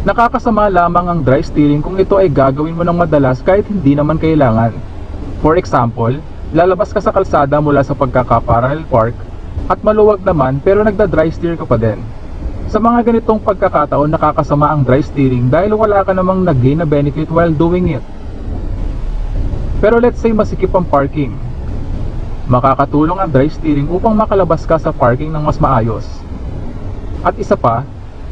Nakakasama lamang ang dry steering kung ito ay gagawin mo ng madalas kahit hindi naman kailangan. For example, lalabas ka sa kalsada mula sa pagkaka-parallel park at maluwag naman pero nagda-dry steer ka pa din. Sa mga ganitong pagkakataon, nakakasama ang dry steering dahil wala ka namang nag-gain na benefit while doing it. Pero let's say masikip ang parking. Makakatulong ang dry steering upang makalabas ka sa parking ng mas maayos. At isa pa,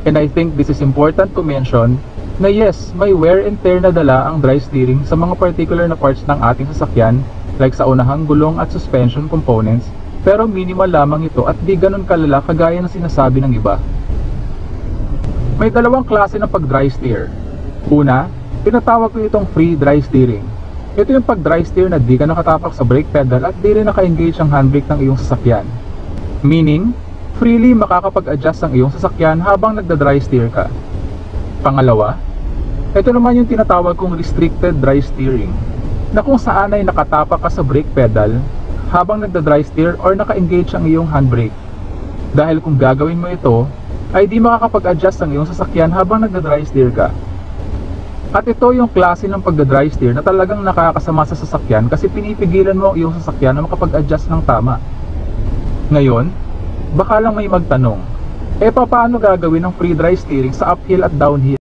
and I think this is important to mention, na yes, may wear and tear na dala ang dry steering sa mga particular na parts ng ating sasakyan, like sa unahang gulong at suspension components, pero minimal lamang ito at di ganun kalala kagaya ng sinasabi ng iba. May dalawang klase ng pag-dry steer. Una, tinatawag ko itong free dry steering. Ito yung pag-dry steer na di ka nakatapak sa brake pedal at di rin naka-engage ang handbrake ng iyong sasakyan. Meaning, freely makakapag-adjust ang iyong sasakyan habang nagda-dry steer ka. Pangalawa, ito naman yung tinatawag kong restricted dry steering, na kung saan ay nakatapak ka sa brake pedal habang nagda-dry steer or naka-engage ang iyong handbrake. Dahil kung gagawin mo ito, ay di makakapag-adjust ang iyong sasakyan habang nagda-dry steer ka. At ito yung klase ng pagda-dry steer na talagang nakakasama sa sasakyan kasi pinipigilan mo ang iyong sasakyan na makapag-adjust ng tama. Ngayon, baka lang may magtanong, paano gagawin ang free dry steering sa uphill at downhill?